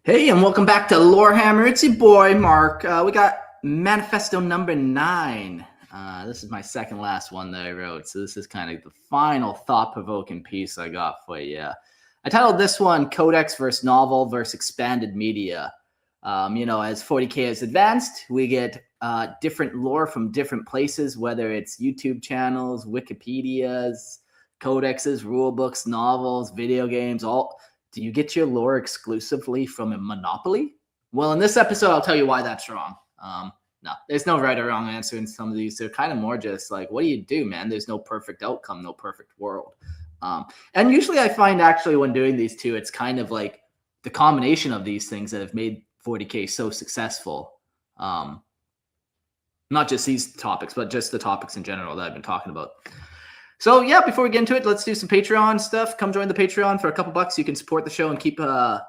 Hey, and welcome back to Warhammer. It's your boy, Mark. We got Manifesto number 9. This is my second last one that I wrote, so this is kind of the final thought-provoking piece I got for you. I titled this one, Codex versus Novel versus Expanded Media. As 40K has advanced, we get different lore from different places, whether it's YouTube channels, Wikipedias, codexes, rulebooks, novels, video games, all. Do you get your lore exclusively from a monopoly? Well, in this episode, I'll tell you why that's wrong. No, there's no right or wrong answer in some of these. They're kind of more just like, what do you do, man? There's no perfect outcome, no perfect world. And usually I find actually when doing these two, it's kind of like the combination of these things that have made 40K so successful. Not just these topics, but just the topics in general that I've been talking about. So yeah, before we get into it, let's do some Patreon stuff. Come join the Patreon for a couple bucks. You can support the show and keep the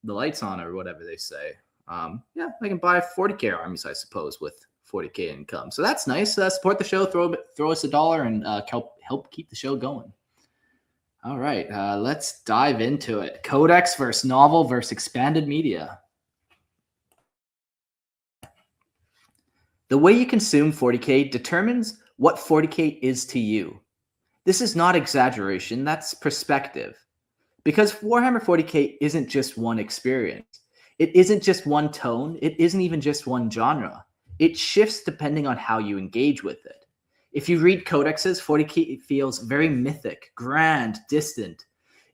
lights on, or whatever they say. Yeah, I can buy 40K armies, I suppose, with 40K income. So that's nice. Support the show. Throw us $1 and help keep the show going. All right, let's dive into it. Codex versus novel versus expanded media. The way you consume 40K determines what 40K is to you. This is not exaggeration, that's perspective. Because Warhammer 40K isn't just one experience. It isn't just one tone. It isn't even just one genre. It shifts depending on how you engage with it. If you read codexes, 40K feels very mythic, grand, distant.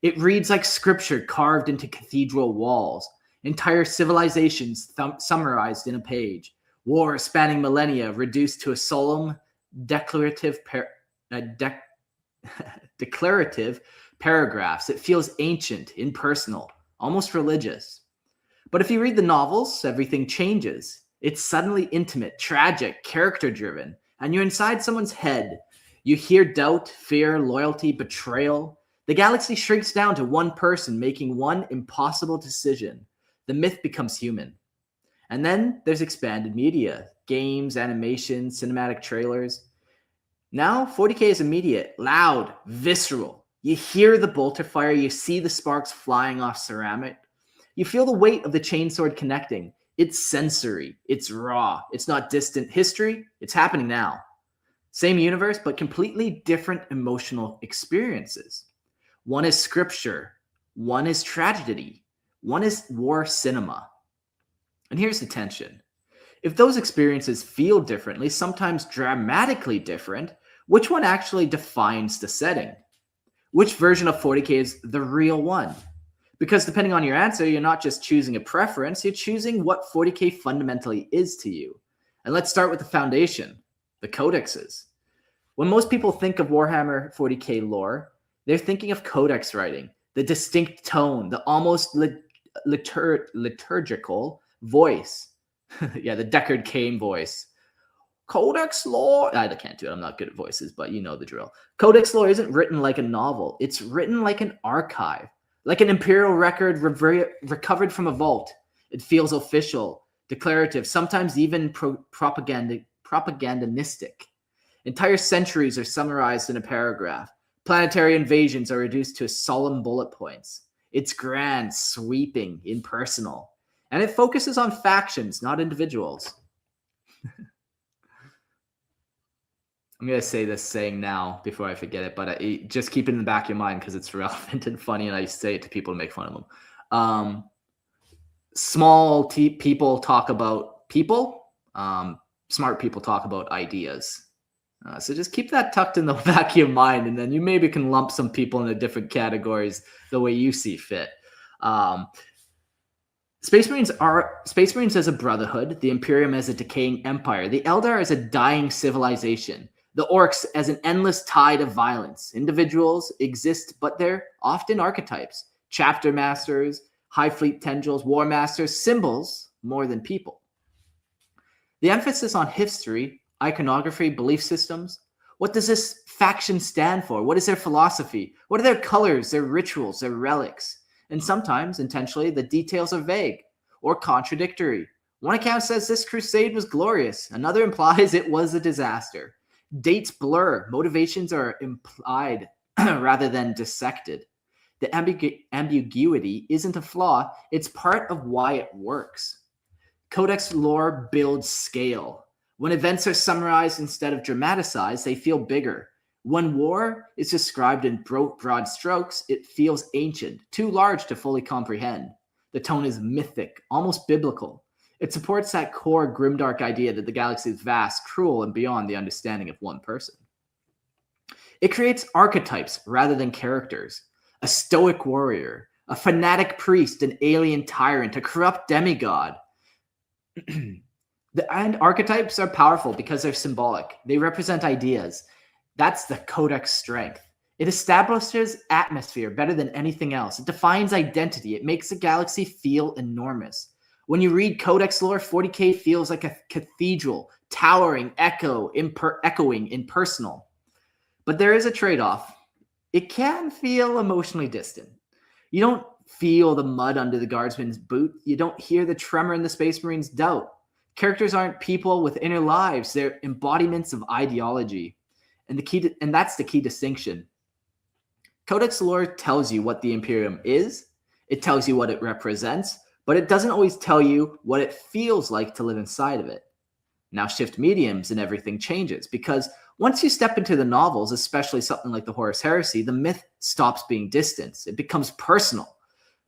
It reads like scripture carved into cathedral walls, entire civilizations summarized in a page, wars spanning millennia reduced to a solemn, declarative paragraphs. It feels ancient, impersonal, almost religious. But if you read the novels, everything changes. It's suddenly intimate, tragic, character-driven, and you're inside someone's head. You hear doubt, fear, loyalty, betrayal. The galaxy shrinks down to one person making one impossible decision. The myth becomes human. And then there's expanded media, games, animations, cinematic trailers. Now, 40K is immediate, loud, visceral. You hear the bolter fire, you see the sparks flying off ceramic. You feel the weight of the chainsword connecting. It's sensory, it's raw, it's not distant history, it's happening now. Same universe, but completely different emotional experiences. One is scripture, one is tragedy, one is war cinema. And here's the tension. If those experiences feel differently, sometimes dramatically different, which one actually defines the setting? Which version of 40K is the real one? Because depending on your answer, you're not just choosing a preference, you're choosing what 40K fundamentally is to you. And let's start with the foundation, the codexes. When most people think of Warhammer 40K lore, they're thinking of codex writing, the distinct tone, the almost liturgical voice. Yeah, the Deckard Cain voice. Codex lore. I can't do it. I'm not good at voices, but you know the drill. Codex lore isn't written like a novel. It's written like an archive, like an imperial record recovered from a vault. It feels official, declarative, sometimes even propagandistic. Entire centuries are summarized in a paragraph. Planetary invasions are reduced to solemn bullet points. It's grand, sweeping, impersonal. And it focuses on factions, not individuals. I'm going to say this saying now before I forget it, but just keep it in the back of your mind because it's relevant and funny, and I say it to people to make fun of them. Small people talk about people. Smart people talk about ideas. So just keep that tucked in the back of your mind, and then you maybe can lump some people into different categories the way you see fit. Space Marines as a brotherhood, the Imperium as a decaying empire, the Eldar as a dying civilization, the Orcs as an endless tide of violence. Individuals exist, but they're often archetypes. Chapter masters, high fleet tendrils, war masters, symbols more than people. The emphasis on history, iconography, belief systems. What does this faction stand for? What is their philosophy? What are their colors, their rituals, their relics? And sometimes, intentionally, the details are vague or contradictory. One account says this crusade was glorious. Another implies it was a disaster. Dates blur. Motivations are implied rather than dissected. The ambiguity isn't a flaw, it's part of why it works. Codex lore builds scale. When events are summarized instead of dramatized, they feel bigger. When war is described in broad strokes, it feels ancient, too large to fully comprehend. The tone is mythic, almost biblical. It supports that core grimdark idea that the galaxy is vast, cruel, and beyond the understanding of one person. It creates archetypes rather than characters. A stoic warrior, a fanatic priest, an alien tyrant, a corrupt demigod. And archetypes are powerful because they're symbolic. They represent ideas. That's the Codex strength. It establishes atmosphere better than anything else. It defines identity. It makes the galaxy feel enormous. When you read Codex lore, 40K feels like a cathedral, towering, echoing, impersonal. But there is a trade-off. It can feel emotionally distant. You don't feel the mud under the guardsman's boot. You don't hear the tremor in the Space Marine's doubt. Characters aren't people with inner lives. They're embodiments of ideology. And that's the key distinction. Codex lore tells you what the Imperium is. It tells you what it represents, but it doesn't always tell you what it feels like to live inside of it. Now shift mediums and everything changes, because once you step into the novels, especially something like the Horus Heresy, the myth stops being distant. It becomes personal.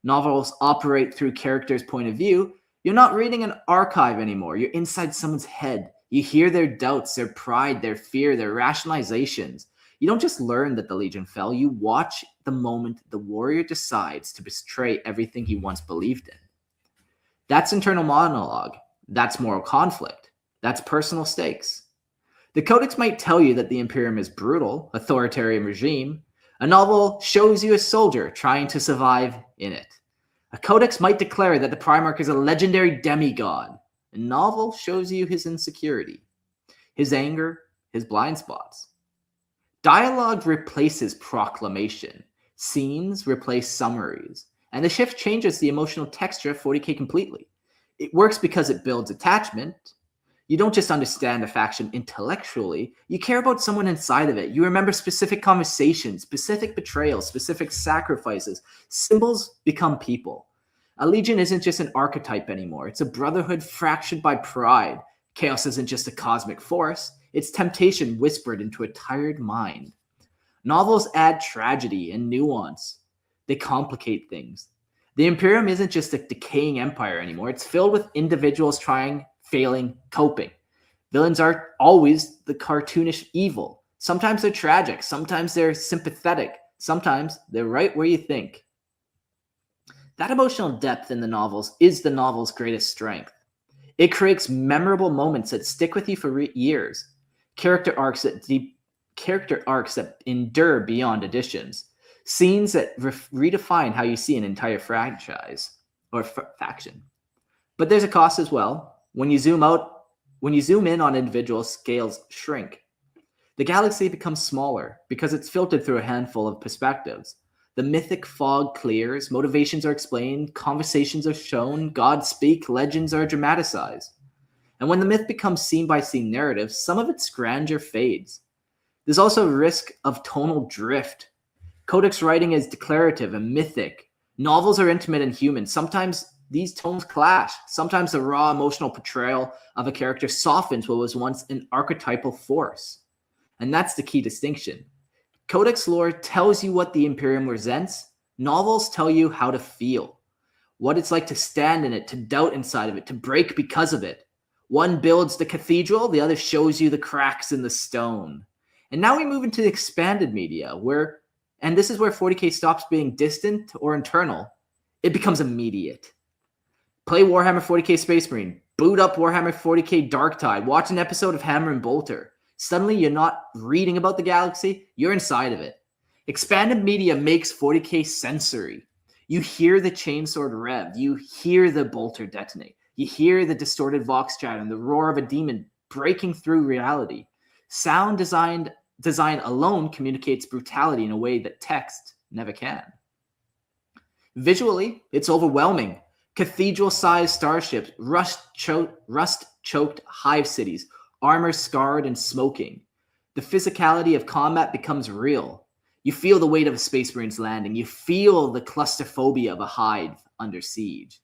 Novels operate through characters' point of view. You're not reading an archive anymore. You're inside someone's head. You hear their doubts, their pride, their fear, their rationalizations. You don't just learn that the Legion fell. You watch the moment the warrior decides to betray everything he once believed in. That's internal monologue. That's moral conflict. That's personal stakes. The Codex might tell you that the Imperium is brutal, authoritarian regime. A novel shows you a soldier trying to survive in it. A Codex might declare that the Primarch is a legendary demigod. A novel shows you his insecurity, his anger, his blind spots. Dialogue replaces proclamation. Scenes replace summaries. And the shift changes the emotional texture of 40K completely. It works because it builds attachment. You don't just understand a faction intellectually. You care about someone inside of it. You remember specific conversations, specific betrayals, specific sacrifices. Symbols become people. A legion isn't just an archetype anymore. It's a brotherhood fractured by pride. Chaos isn't just a cosmic force. It's temptation whispered into a tired mind. Novels add tragedy and nuance. They complicate things. The Imperium isn't just a decaying empire anymore. It's filled with individuals trying, failing, coping. Villains aren't always the cartoonish evil. Sometimes they're tragic. Sometimes they're sympathetic. Sometimes they're right where you think. That emotional depth in the novels is the novel's greatest strength. It creates memorable moments that stick with you for years. Character arcs that endure beyond editions. Scenes that redefine how you see an entire franchise or faction. But there's a cost as well. When you zoom in on individuals, scales shrink. The galaxy becomes smaller because it's filtered through a handful of perspectives. The mythic fog clears, motivations are explained, conversations are shown, gods speak, legends are dramatized. And when the myth becomes scene-by-scene narrative, some of its grandeur fades. There's also a risk of tonal drift. Codex writing is declarative and mythic. Novels are intimate and human. Sometimes these tones clash. Sometimes the raw emotional portrayal of a character softens what was once an archetypal force. And that's the key distinction. Codex lore tells you what the Imperium resents. Novels tell you how to feel. What it's like to stand in it, to doubt inside of it, to break because of it. One builds the cathedral, the other shows you the cracks in the stone. And now we move into the expanded media, and this is where 40K stops being distant or internal. It becomes immediate. Play Warhammer 40K Space Marine. Boot up Warhammer 40K Darktide. Watch an episode of Hammer and Bolter. Suddenly, you're not reading about the galaxy. You're inside of it. Expanded media makes 40K sensory. You hear the chainsword rev. You hear the bolter detonate. You hear the distorted vox chat and the roar of a demon breaking through reality. Sound design alone communicates brutality in a way that text never can. Visually, it's overwhelming. Cathedral-sized starships, rust-choked hive cities, armor scarred and smoking. The physicality of combat becomes real. You feel the weight of a Space Marine's landing. You feel the claustrophobia of a hive under siege.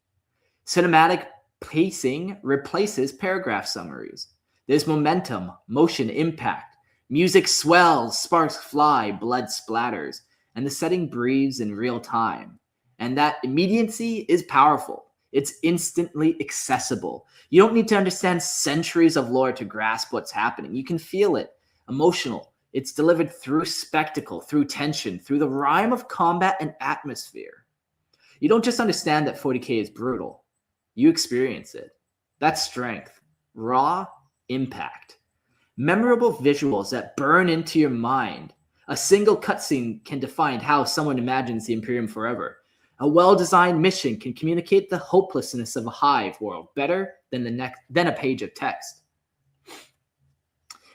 Cinematic pacing replaces paragraph summaries. There's momentum, motion, impact. Music swells, sparks fly, blood splatters, and the setting breathes in real time. And that immediacy is powerful. It's instantly accessible. You don't need to understand centuries of lore to grasp what's happening. You can feel it. Emotional. It's delivered through spectacle, through tension, through the rhyme of combat and atmosphere. You don't just understand that 40K is brutal. You experience it. That's strength. Raw impact. Memorable visuals that burn into your mind. A single cutscene can define how someone imagines the Imperium forever. A well-designed mission can communicate the hopelessness of a hive world better than a page of text.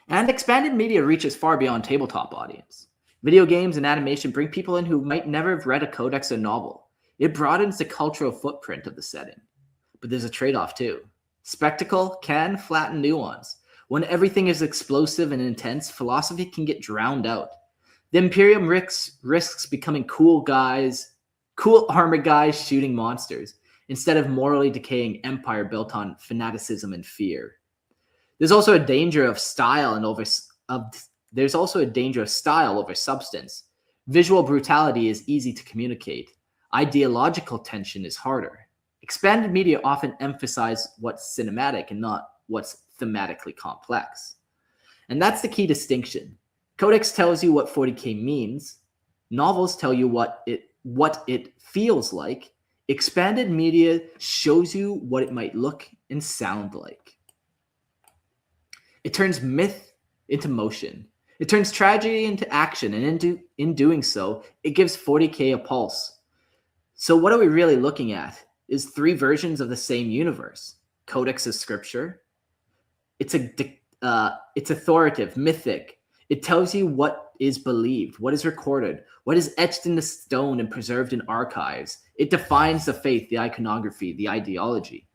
And expanded media reaches far beyond tabletop audience. Video games and animation bring people in who might never have read a codex or novel. It broadens the cultural footprint of the setting. But there's a trade-off too. Spectacle can flatten nuance. When everything is explosive and intense, philosophy can get drowned out. The Imperium risks becoming cool armored guys shooting monsters, instead of morally decaying empire built on fanaticism and fear. There's also a danger of style over substance. Visual brutality is easy to communicate. Ideological tension is harder. Expanded media often emphasize what's cinematic and not what's thematically complex. And that's the key distinction. Codex tells you what 40K means. Novels tell you what it feels like. Expanded media shows you what it might look and sound like. It turns myth into motion. It turns tragedy into action, and in doing so, it gives 40K a pulse. So what are we really looking at? Is 3 versions of the same universe. Codex is scripture. It's authoritative, mythic. It tells you what is believed, what is recorded, what is etched into stone and preserved in archives. It defines the faith, the iconography, the ideology.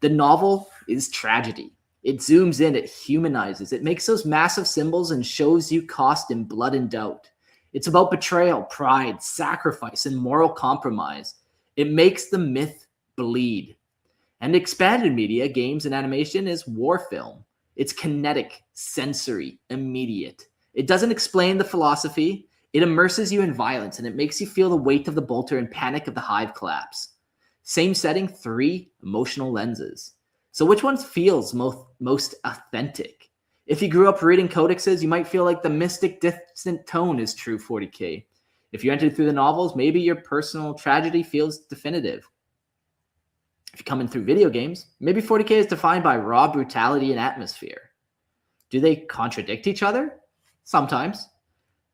The novel is tragedy. It zooms in, it humanizes, it makes those massive symbols and shows you cost in blood and doubt. It's about betrayal, pride, sacrifice, and moral compromise. It makes the myth bleed. And expanded media, games, and animation is war film. It's kinetic, sensory, immediate. It doesn't explain the philosophy. It immerses you in violence, and it makes you feel the weight of the bolter and panic of the hive collapse. Same setting, 3 emotional lenses. So which one feels most authentic? If you grew up reading codexes, you might feel like the mystic, distant tone is true 40K. If you entered through the novels, maybe your personal tragedy feels definitive. If you come in through video games, maybe 40K is defined by raw brutality and atmosphere. Do they contradict each other? Sometimes.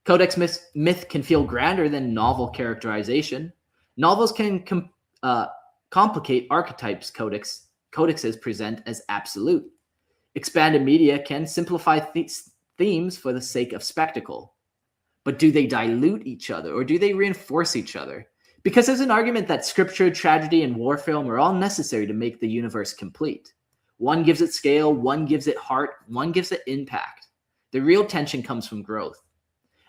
Codex myth can feel grander than novel characterization. Novels can complicate archetypes codexes present as absolute. Expanded media can simplify themes for the sake of spectacle. But do they dilute each other, or do they reinforce each other? Because there's an argument that scripture, tragedy, and war film are all necessary to make the universe complete. One gives it scale, one gives it heart, one gives it impact. The real tension comes from growth.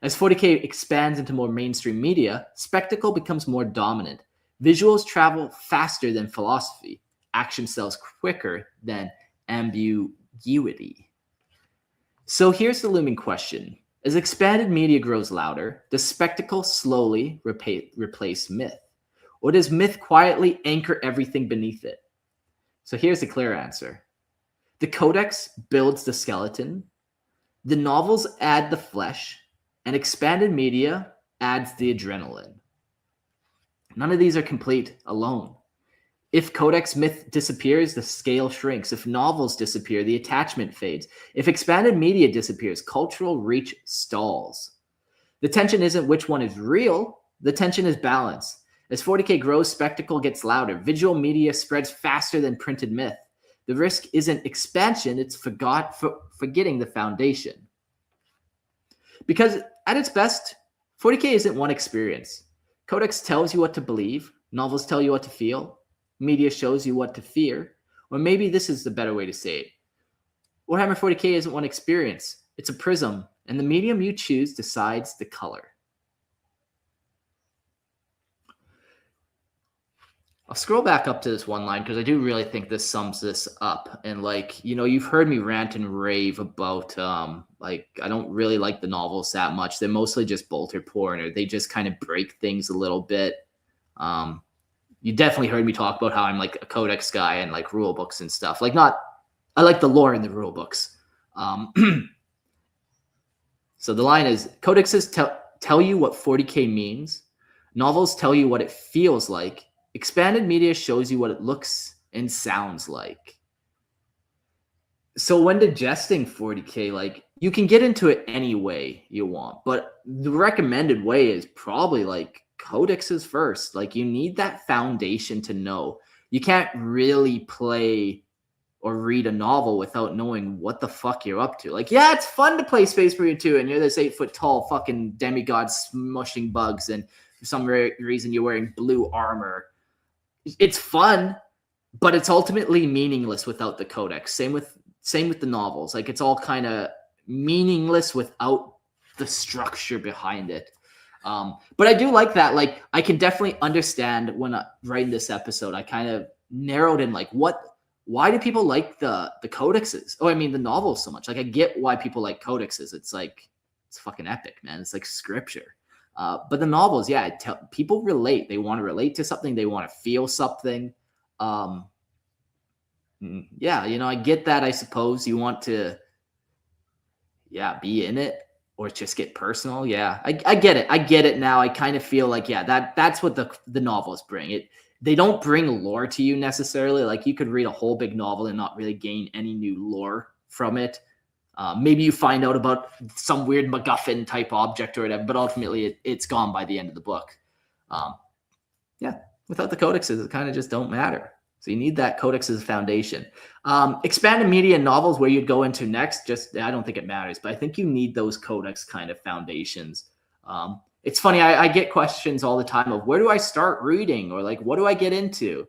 As 40K expands into more mainstream media, spectacle becomes more dominant. Visuals travel faster than philosophy. Action sells quicker than ambiguity. So here's the looming question. As expanded media grows louder, does spectacle slowly replace myth? Or does myth quietly anchor everything beneath it? So here's the clear answer. The Codex builds the skeleton, the novels add the flesh, and expanded media adds the adrenaline. None of these are complete alone. If Codex myth disappears, the scale shrinks. If novels disappear, the attachment fades. If expanded media disappears, cultural reach stalls. The tension isn't which one is real. The tension is balance. As 40K grows, spectacle gets louder. Visual media spreads faster than printed myth. The risk isn't expansion, it's forgetting the foundation. Because at its best, 40K isn't one experience. Codex tells you what to believe. Novels tell you what to feel. Media shows you what to fear. Or maybe this is the better way to say it. Warhammer 40K isn't one experience. It's a prism, and the medium you choose decides the color. I'll scroll back up to this one line because I do really think this sums this up. And like, you know, you've heard me rant and rave about like I don't really like the novels that much. They're mostly just bolter porn, or they just kind of break things a little bit. You definitely heard me talk about how I'm like a Codex guy and like rule books and stuff. Like not I like the lore in the rule books. So the line is Codexes tell you what 40K means. Novels tell you what it feels like. Expanded media shows you what it looks and sounds like. So when digesting 40K, like you can get into it any way you want, but the recommended way is probably like Codexes first. Like you need that foundation to know. You can't really play or read a novel without knowing what the fuck you're up to. Like, yeah, it's fun to play Space Marine 2 and you're this 8-foot tall fucking demigod smushing bugs, and for some reason you're wearing blue armor. It's fun, but it's ultimately meaningless without the Codex. Same with the novels. Like it's all kind of meaningless without the structure behind it. But I do like that. Like I can definitely understand when writing this episode, I kind of narrowed in like why do people like the codexes? Oh, I mean the novels so much. Like I get why people like codexes. It's like it's fucking epic, man. It's like scripture. But the novels, yeah, people relate. They want to relate to something. They want to feel something. Yeah, you know, I get that. I suppose you want to, yeah, be in it or just get personal. Yeah, I get it. I get it now. I kind of feel like, yeah, that's what the novels bring. They don't bring lore to you necessarily. Like you could read a whole big novel and not really gain any new lore from it. Maybe you find out about some weird MacGuffin type object or whatever, but ultimately it's gone by the end of the book. Yeah, without the codexes, it kind of just don't matter. So you need that codex as a foundation. Expanded media novels, where you'd go into next, I don't think it matters, but I think you need those codex kind of foundations. It's funny, I get questions all the time of where do I start reading, or like what do I get into?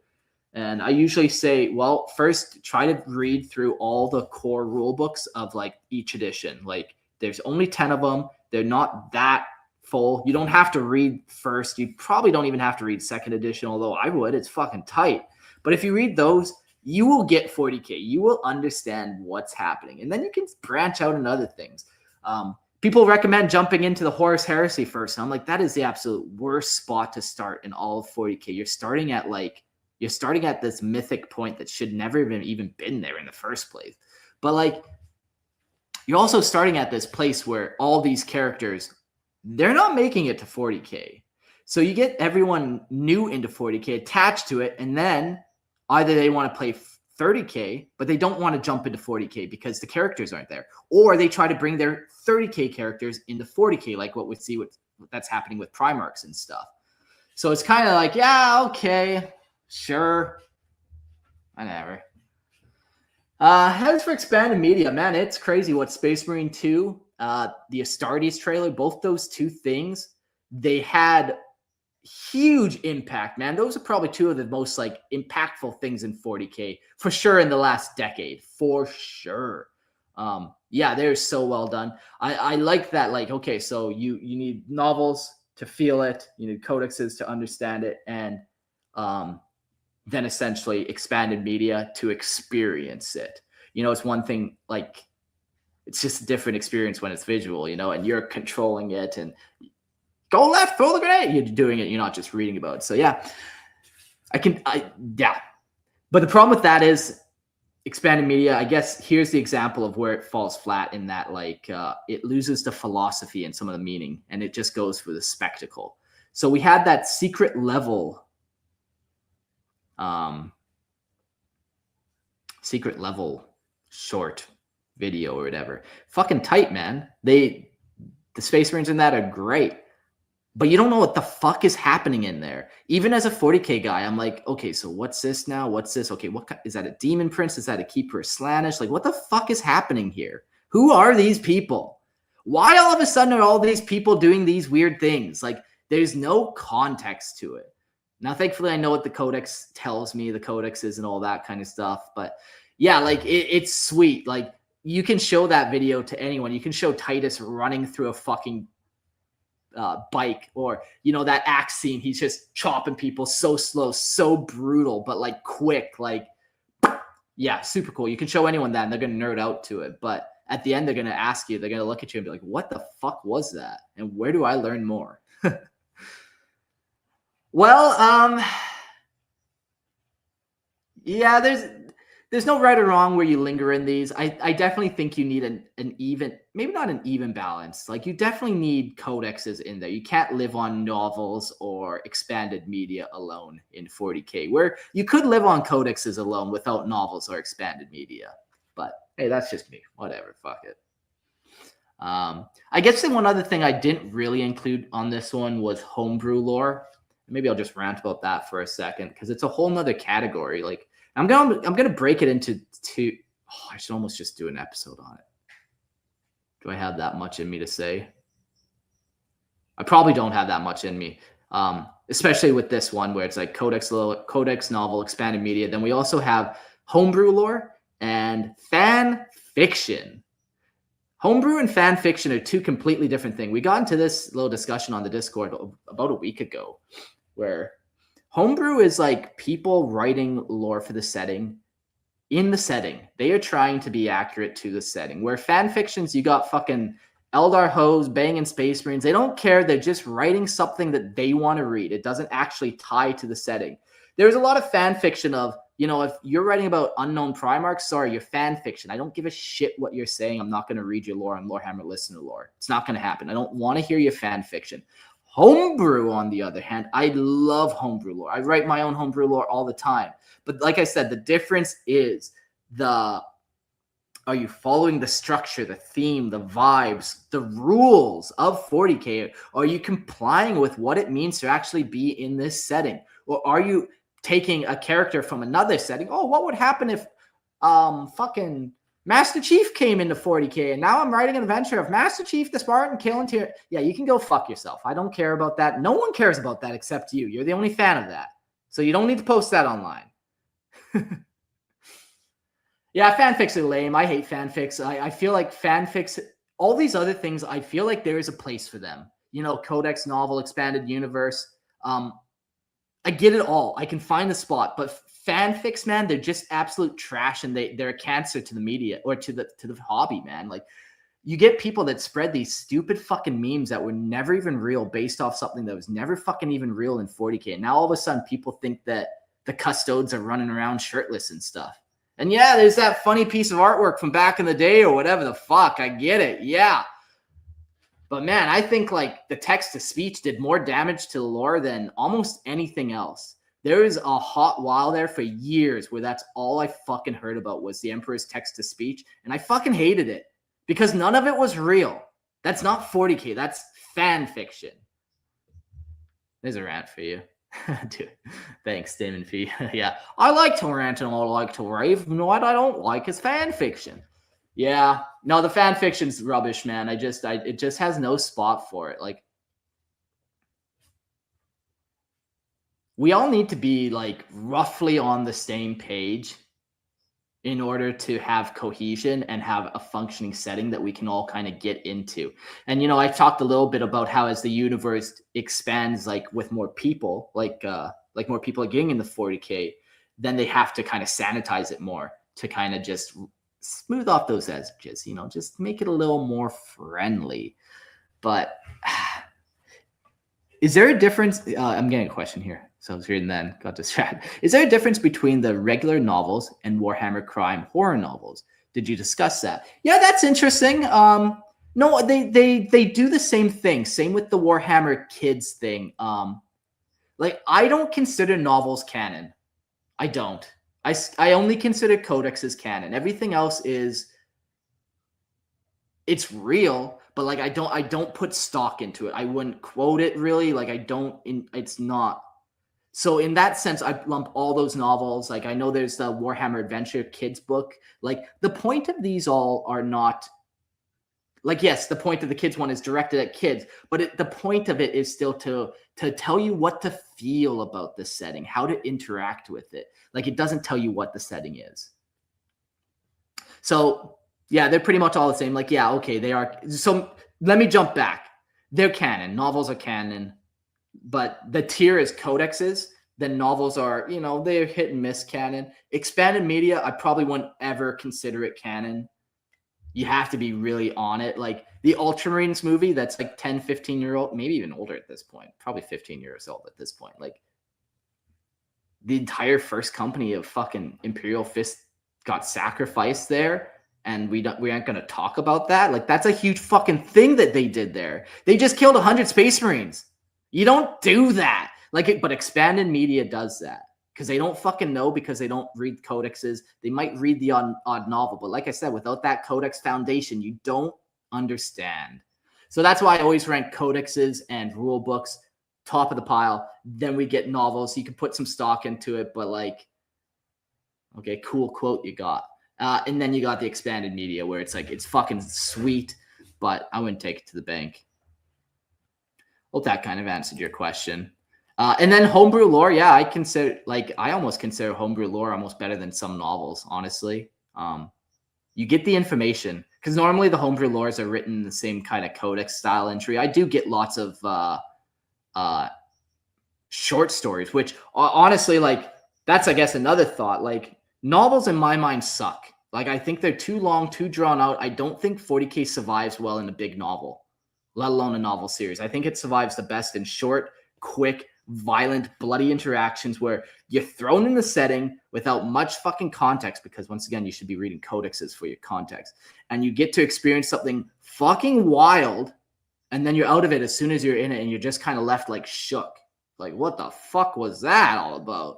And I usually say, well, first try to read through all the core rule books of like each edition. Like there's only 10 of them. They're not that full. You don't have to read first. You probably don't even have to read second edition, although I would. It's fucking tight. But if you read those, you will get 40K. You will understand what's happening. And then you can branch out in other things. People recommend jumping into the Horus Heresy first. And I'm like, that is the absolute worst spot to start in all of 40K. You're starting at this mythic point that should never have even been there in the first place. But like, you're also starting at this place where all these characters, they're not making it to 40K. So you get everyone new into 40K attached to it. And then either they want to play 30K, but they don't want to jump into 40K because the characters aren't there. Or they try to bring their 30K characters into 40K, like what we see that's happening with Primarchs and stuff. So it's kind of like, yeah, okay. Sure. Whatever. As for expanded media, man, it's crazy what Space Marine 2, the Astartes trailer, both those two things, they had huge impact, man. Those are probably two of the most like impactful things in 40K for sure in the last decade, for sure. Yeah, they're so well done. I like that. Like, okay, so you need novels to feel it, you need codexes to understand it, and then essentially expanded media to experience it. You know, it's one thing, like it's just a different experience when it's visual, you know, and you're controlling it and go left, throw the grenade. You're doing it. You're not just reading about it. So yeah, yeah. But the problem with that is expanded media. I guess here's the example of where it falls flat in that, like, it loses the philosophy and some of the meaning, and it just goes for the spectacle. So we had that secret level short video or whatever. Fucking tight, man. The Space Marines in that are great, but you don't know what the fuck is happening in there. Even as a 40K guy, I'm like, okay, so what's this now? What's this? Okay, is that a Demon Prince? Is that a Keeper of Slaanesh? Like, what the fuck is happening here? Who are these people? Why all of a sudden are all these people doing these weird things? Like, there's no context to it. Now, thankfully, I know what the Codex tells me, the codexes and all that kind of stuff. But yeah, like it's sweet. Like you can show that video to anyone. You can show Titus running through a fucking bike, or that axe scene. He's just chopping people so slow, so brutal, but like quick, like yeah, super cool. You can show anyone that and they're gonna nerd out to it, but at the end they're gonna ask you, they're gonna look at you and be like, what the fuck was that, and where do I learn more? Well, yeah, there's no right or wrong where you linger in these. I definitely think you need an even, maybe not an even balance. Like, you definitely need codexes in there. You can't live on novels or expanded media alone in 40K, where you could live on codexes alone without novels or expanded media. But hey, that's just me. Whatever, fuck it. I guess the one other thing I didn't really include on this one was homebrew lore. Maybe I'll just rant about that for a second, because it's a whole nother category. Like, I'm gonna break it into two. Oh, I should almost just do an episode on it. Do I have that much in me to say? I probably don't have that much in me, especially with this one where it's like codex novel, expanded media. Then we also have homebrew lore and fan fiction. Homebrew and fan fiction are two completely different things. We got into this little discussion on the Discord about a week ago, where homebrew is like people writing lore for the setting in the setting. They are trying to be accurate to the setting. Where fan fictions, you got fucking Eldar hoes banging space marines. They don't care. They're just writing something that they want to read. It doesn't actually tie to the setting. There's a lot of fan fiction of, if you're writing about unknown Primarchs, sorry, you're fan fiction. I don't give a shit what you're saying. I'm not going to read your lore on Lorehammer Listener Lore. It's not going to happen. I don't want to hear your fan fiction. Homebrew, on the other hand, I love homebrew lore. I write my own homebrew lore all the time. But like I said, the difference is are you following the structure, the theme, the vibes, the rules of 40K? Are you complying with what it means to actually be in this setting? Or are you taking a character from another setting? Oh, what would happen if fucking Master Chief came into 40K, and now I'm writing an adventure of Master Chief the Spartan killing tier. Yeah, you can go fuck yourself. I don't care about that. No one cares about that except you. You're the only fan of that. So you don't need to post that online. Yeah, fanfics are lame. I hate fanfics. I feel like fanfics, all these other things, I feel like there is a place for them. Codex, novel, expanded universe. I get it all. I can find the spot, but fanfics, man, they're just absolute trash, and they're a cancer to the media, or to the hobby, man. Like, you get people that spread these stupid fucking memes that were never even real, based off something that was never fucking even real in 40K. And now all of a sudden people think that the custodes are running around shirtless and stuff. And yeah, there's that funny piece of artwork from back in the day or whatever the fuck. I get it. Yeah. But man, I think like the text to speech did more damage to the lore than almost anything else. There was a hot while there for years where that's all I fucking heard about was the Emperor's text to speech. And I fucking hated it because none of it was real. That's not 40K. That's fan fiction. There's a rant for you. Dude, thanks, Damon Fee. Yeah, I like to rant and I like to rave. You know what I don't like is fan fiction. Yeah, no, the fan fiction's rubbish, man. It just has no spot for it. Like, we all need to be like roughly on the same page in order to have cohesion and have a functioning setting that we can all kind of get into. And, I talked a little bit about how as the universe expands, like with more people, like more people are getting in the 40K, then they have to kind of sanitize it more to kind of just smooth off those edges, just make it a little more friendly. But is there a difference? I'm getting a question here. So I was reading then, got distracted. Is there a difference between the regular novels and Warhammer crime horror novels? Did you discuss that? Yeah, that's interesting. No, they do the same thing. Same with the Warhammer Kids thing. Like, I don't consider novels canon. I don't. I only consider codexes canon. Everything else it's real, but like I don't put stock into it. I wouldn't quote it really. Like it's not. So in that sense, I lump all those novels. Like, I know there's the Warhammer Adventure Kids book. Like, the point of these all are not, like, yes, the point of the kids one is directed at kids, but the point of it is still to tell you what to feel about the setting, how to interact with it. Like, it doesn't tell you what the setting is. So yeah, they're pretty much all the same. Like, yeah, okay, they are. So let me jump back. they're canon. Novels are canon, but the tier is codexes. Then novels are, you know, they're hit and miss canon. Expanded media, I probably wouldn't ever consider it canon. You have to be really on it. Like the Ultramarines movie, that's like 10, 15-year-old, maybe even older at this point, probably 15 years old at this point. Like the entire first company of fucking Imperial Fist got sacrificed there. And we aren't going to talk about that. Like that's a huge fucking thing that they did there. They just killed 100 Space Marines. You don't do that. But expanded media does that because they don't fucking know, because they don't read codexes. They might read the odd novel, but like I said, without that codex foundation, you don't understand. So that's why I always rank codexes and rule books top of the pile. Then we get novels. You can put some stock into it, but like, okay, cool quote you got. And then you got the expanded media where it's like, it's fucking sweet, but I wouldn't take it to the bank. Hope that kind of answered your question. And then homebrew lore, yeah, I almost consider homebrew lore almost better than some novels, honestly. You get the information, because normally the homebrew lores are written in the same kind of codex style entry. I do get lots of short stories, which honestly, like, that's, I guess, another thought. Like, novels in my mind suck. Like, I think they're too long, too drawn out. I don't think 40K survives well in a big novel, let alone a novel series. I think it survives the best in short, quick, violent, bloody interactions where you're thrown in the setting without much fucking context, because once again, you should be reading codexes for your context. And you get to experience something fucking wild, and then you're out of it as soon as you're in it, and you're just kind of left like shook. Like, what the fuck was that all about?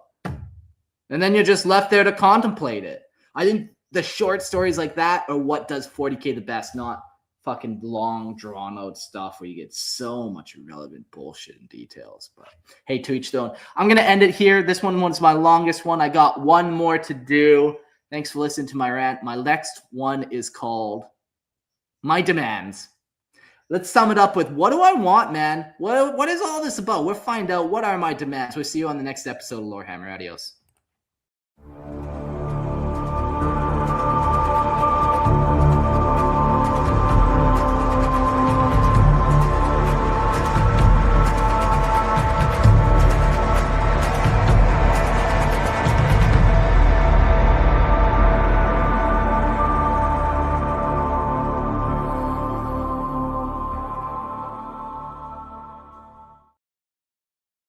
And then you're just left there to contemplate it. I think the short stories like that are what does 40K the best, not fucking long, drawn-out stuff where you get so much irrelevant bullshit and details. But hey, to each their own. I'm going to end it here. This one was my longest one. I got one more to do. Thanks for listening to my rant. My next one is called My Demands. Let's sum it up with, what do I want, man? What is all this about? We'll find out what are my demands. We'll see you on the next episode of Lorehammer. Adios.